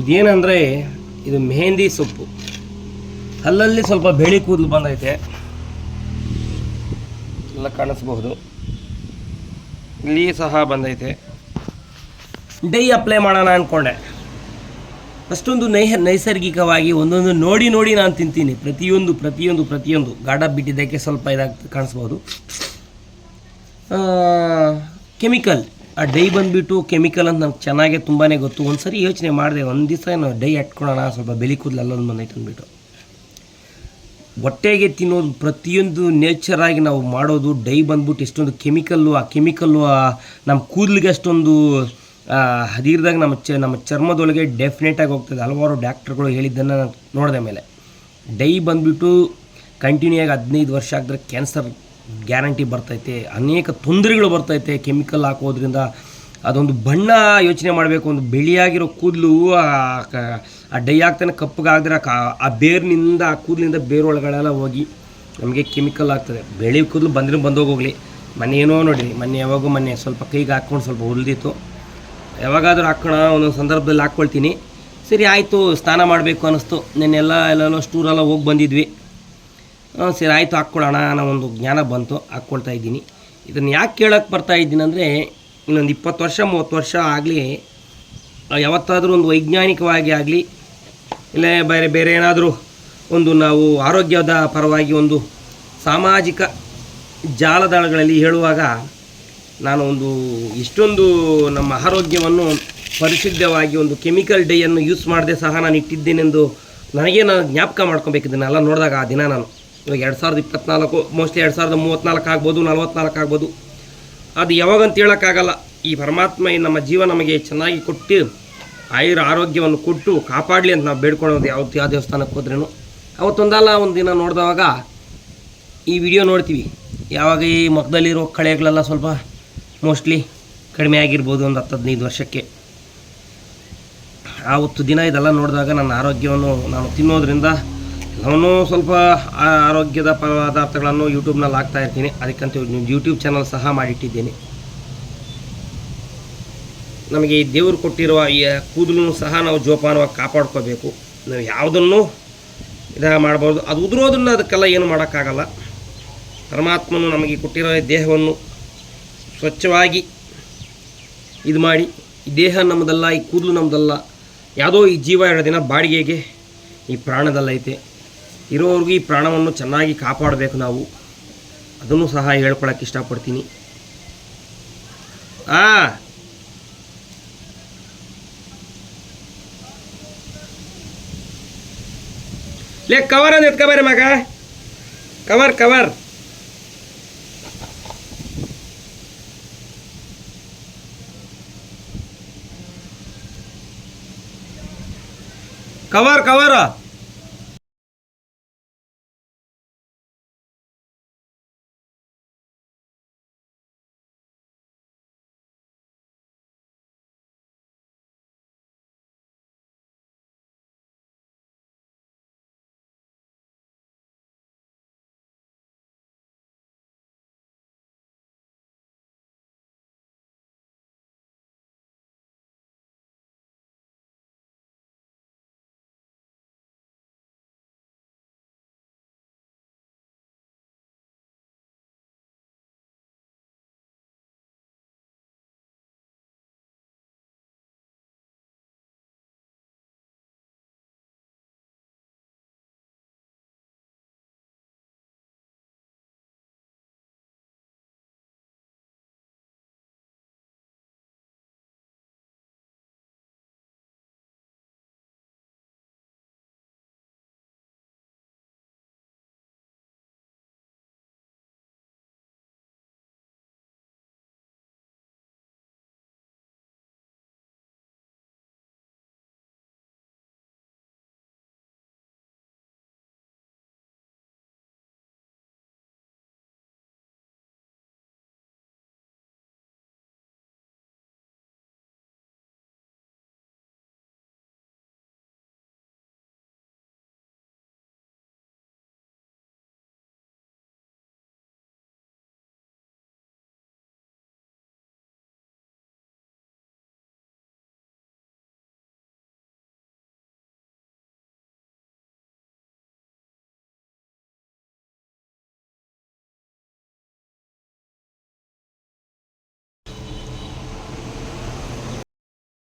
ಇದೇನಂದರೆ ಇದು ಮೆಹಂದಿ ಸೊಪ್ಪು. ಅಲ್ಲಲ್ಲಿ ಸ್ವಲ್ಪ ಬಿಳಿ ಕೂದಲು ಬಂದೈತೆ, ಎಲ್ಲ ಕಾಣಿಸ್ಬಹುದು. ಇಲ್ಲಿ ಸಹ ಬಂದೈತೆ. ಡೈ ಅಪ್ಲೈ ಮಾಡೋಣ ಅಂದ್ಕೊಂಡೆ. ಅಷ್ಟೊಂದು ನೈಸರ್ಗಿಕವಾಗಿ ಒಂದೊಂದು ನೋಡಿ ನಾನು ತಿಂತೀನಿ. ಪ್ರತಿಯೊಂದು ಗಾಢ ಬಿಟ್ಟಿದ್ದಕ್ಕೆ ಸ್ವಲ್ಪ ಇದಾಗ್ತದೆ, ಕಾಣಿಸ್ಬೋದು. ಕೆಮಿಕಲ್, ಆ ಡೈ ಬಂದುಬಿಟ್ಟು ಕೆಮಿಕಲ್ ಅಂತ ನಮ್ಗೆ ಚೆನ್ನಾಗೇ ತುಂಬಾ ಗೊತ್ತು. ಒಂದು ಸರಿ ಯೋಚನೆ ಮಾಡಿದೆ, ಒಂದು ದಿವಸ ನಾವು ಡೈ ಹಟ್ಕೊಳ್ಳೋಣ, ಸ್ವಲ್ಪ ಬೆಲೆ ಕೂದಲು ಅಲ್ಲೊಂದು ಬಂದೈತೆ ಅಂದ್ಬಿಟ್ಟು. ಹೊಟ್ಟೆಗೆ ತಿನ್ನೋದು ಪ್ರತಿಯೊಂದು ನೇಚರಾಗಿ ನಾವು ಮಾಡೋದು ಡೈ ಬಂದ್ಬಿಟ್ಟು ಎಷ್ಟೊಂದು ಕೆಮಿಕಲ್ಲು, ಆ ಕೆಮಿಕಲ್ಲು ನಮ್ಮ ಕೂದಲಿಗೆ ಅಷ್ಟೊಂದು ಹದಿರ್ದಾಗ ನಮ್ಮ ಚರ್ಮದೊಳಗೆ ಡೆಫಿನೆಟಾಗಿ ಹೋಗ್ತದೆ. ಹಲವಾರು ಡಾಕ್ಟ್ರುಗಳು ಹೇಳಿದ್ದನ್ನು ನಾನು ನೋಡಿದೆ. ಮೇಲೆ ಡೈ ಬಂದುಬಿಟ್ಟು ಕಂಟಿನ್ಯೂ ಆಗಿ 15 ವರ್ಷ ಆಗಿದ್ರೆ ಕ್ಯಾನ್ಸರ್ ಗ್ಯಾರಂಟಿ ಬರ್ತೈತೆ, ಅನೇಕ ತೊಂದರೆಗಳು ಬರ್ತೈತೆ ಕೆಮಿಕಲ್ ಹಾಕೋದ್ರಿಂದ. ಅದೊಂದು ಬಣ್ಣ ಯೋಚನೆ ಮಾಡಬೇಕು. ಒಂದು ಬಿಳಿಯಾಗಿರೋ ಕೂದಲು ಆ ಡೈ ಆಗ್ತಾನೆ ಕಪ್ಪಗಾದ್ರೆ ಆ ಬೇರಿನಿಂದ, ಆ ಕೂದಲಿಂದ ಬೇರೊಳಗಳೆಲ್ಲ ಹೋಗಿ ನಮಗೆ ಕೆಮಿಕಲ್ ಆಗ್ತದೆ. ಬೆಳೆ ಕೂದಲು ಬಂದೋಗೋಗ್ಲಿ. ಮೊನ್ನೆ ಏನೋ ನೋಡಿರಿ, ಮೊನ್ನೆ ಸ್ವಲ್ಪ ಕೈಗೆ ಹಾಕ್ಕೊಂಡು ಸ್ವಲ್ಪ ಉಳಿದಿತ್ತು. ಯಾವಾಗಾದರೂ ಹಾಕೋಣ, ಒಂದೊಂದು ಸಂದರ್ಭದಲ್ಲಿ ಹಾಕ್ಕೊಳ್ತೀನಿ. ಸರಿ ಆಯಿತು, ಸ್ನಾನ ಮಾಡಬೇಕು ಅನ್ನಿಸ್ತು. ಎಲ್ಲೆಲ್ಲೋ ಸ್ಟೂರೆಲ್ಲ ಹೋಗಿ ಬಂದಿದ್ವಿ. ಸರಿ ಆಯಿತು ಹಾಕ್ಕೊಳ್ಳೋಣ ಅನ್ನೋ ಒಂದು ಜ್ಞಾನ ಬಂತು, ಹಾಕ್ಕೊಳ್ತಾ ಇದ್ದೀನಿ. ಇದನ್ನು ಯಾಕೆ ಕೇಳೋಕ್ಕೆ ಬರ್ತಾಯಿದ್ದೀನಿ ಅಂದರೆ, ಇನ್ನೊಂದು 20 ವರ್ಷ 30 ವರ್ಷ ಆಗಲಿ, ಯಾವತ್ತಾದರೂ ಒಂದು ವೈಜ್ಞಾನಿಕವಾಗಿ ಆಗಲಿ, ಇಲ್ಲ ಬೇರೆ ಏನಾದರೂ ಒಂದು ನಾವು ಆರೋಗ್ಯದ ಪರವಾಗಿ ಒಂದು ಸಾಮಾಜಿಕ ಜಾಲತಾಣಗಳಲ್ಲಿ ಹೇಳುವಾಗ ನಾನು ಇಷ್ಟೊಂದು ನಮ್ಮ ಆರೋಗ್ಯವನ್ನು ಪರಿಶುದ್ಧವಾಗಿ ಒಂದು ಕೆಮಿಕಲ್ ಡೈಯನ್ನು ಯೂಸ್ ಮಾಡದೆ ಸಹ ನಾನು ಇಟ್ಟಿದ್ದೇನೆಂದು ನಾನು ಜ್ಞಾಪಕ ಮಾಡ್ಕೊಬೇಕಿದ್ದನ್ನೆಲ್ಲ ನೋಡಿದಾಗ ಆ ದಿನ ನಾನು. ಇವಾಗ 2024, ಮೋಸ್ಟ್ಲಿ 2034 ಆಗ್ಬೋದು, 44 ಆಗ್ಬೋದು. ಅದು ಯಾವಾಗಂತ ಹೇಳೋಕ್ಕಾಗಲ್ಲ. ಈ ಪರಮಾತ್ಮ ನಮ್ಮ ಜೀವ ನಮಗೆ ಚೆನ್ನಾಗಿ ಕೊಟ್ಟು ಆರೋಗ್ಯವನ್ನು ಕೊಟ್ಟು ಕಾಪಾಡಲಿ ಅಂತ ನಾವು ಬೇಡ್ಕೊಳ್ಳೋದು. ಯಾವ ದೇವಸ್ಥಾನಕ್ಕೆ ಹೋದ್ರೂ ಅವತ್ತೊಂದಲ್ಲ ಒಂದು ದಿನ ನೋಡಿದವಾಗ ಈ ವಿಡಿಯೋ ನೋಡ್ತೀವಿ. ಯಾವಾಗ ಈ ಮುಖದಲ್ಲಿರೋ ಕಳೆಗಳೆಲ್ಲ ಸ್ವಲ್ಪ ಮೋಸ್ಟ್ಲಿ ಕಡಿಮೆ ಆಗಿರ್ಬೋದು, ಒಂದು 10-15 ವರ್ಷಕ್ಕೆ. ಆವತ್ತು ದಿನ ಇದೆಲ್ಲ ನೋಡಿದಾಗ ನನ್ನ ಆರೋಗ್ಯವನ್ನು ನಾನು ತಿನ್ನೋದ್ರಿಂದ ಎಲ್ಲವನ್ನೂ ಸ್ವಲ್ಪ ಆರೋಗ್ಯದ ಪದಾರ್ಥಗಳನ್ನು ಯೂಟ್ಯೂಬ್ನಲ್ಲಿ ಹಾಕ್ತಾ ಇರ್ತೀನಿ. ಅದಕ್ಕಂತ ಯೂಟ್ಯೂಬ್ ಚಾನಲ್ ಸಹ ಮಾಡಿಟ್ಟಿದ್ದೀನಿ. ನಮಗೆ ಈ ದೇವರು ಕೊಟ್ಟಿರುವ ಈ ಕೂದಲನ್ನು ಸಹ ನಾವು ಜೋಪಾನವಾಗಿ ಕಾಪಾಡ್ಕೋಬೇಕು. ನಾವು ಯಾವುದನ್ನು ಮಾಡ್ಬೋದು. ಅದು ಉದುರೋದನ್ನು ಅದಕ್ಕೆಲ್ಲ ಏನು ಮಾಡೋಕ್ಕಾಗಲ್ಲ. ಪರಮಾತ್ಮನು ನಮಗೆ ಕೊಟ್ಟಿರೋ ದೇಹವನ್ನು ಸ್ವಚ್ಛವಾಗಿ ಇದು ಮಾಡಿ, ಈ ದೇಹ ನಮ್ಮದಲ್ಲ, ಈ ಕೂದಲು ನಮ್ಮದಲ್ಲ, ಯಾವುದೋ ಈ ಜೀವ 2 ದಿನ ಬಾಡಿಗೆಗೆ ಈ ಪ್ರಾಣದಲ್ಲೈತೆ. ಇರೋವ್ರಿಗೂ ಈ ಪ್ರಾಣವನ್ನು ಚೆನ್ನಾಗಿ ಕಾಪಾಡಬೇಕು ನಾವು. ಅದನ್ನು ಸಹ ಹೇಳ್ಕೊಳಕ್ಕೆ ಇಷ್ಟಪಡ್ತೀನಿ. ಲೇ ಕವರ್ ಅಂದ್ರೆ ಎತ್ಕೊಬಾರೆ ಮಗ, ಕವರ್ ಕವರ್ ಕವರ್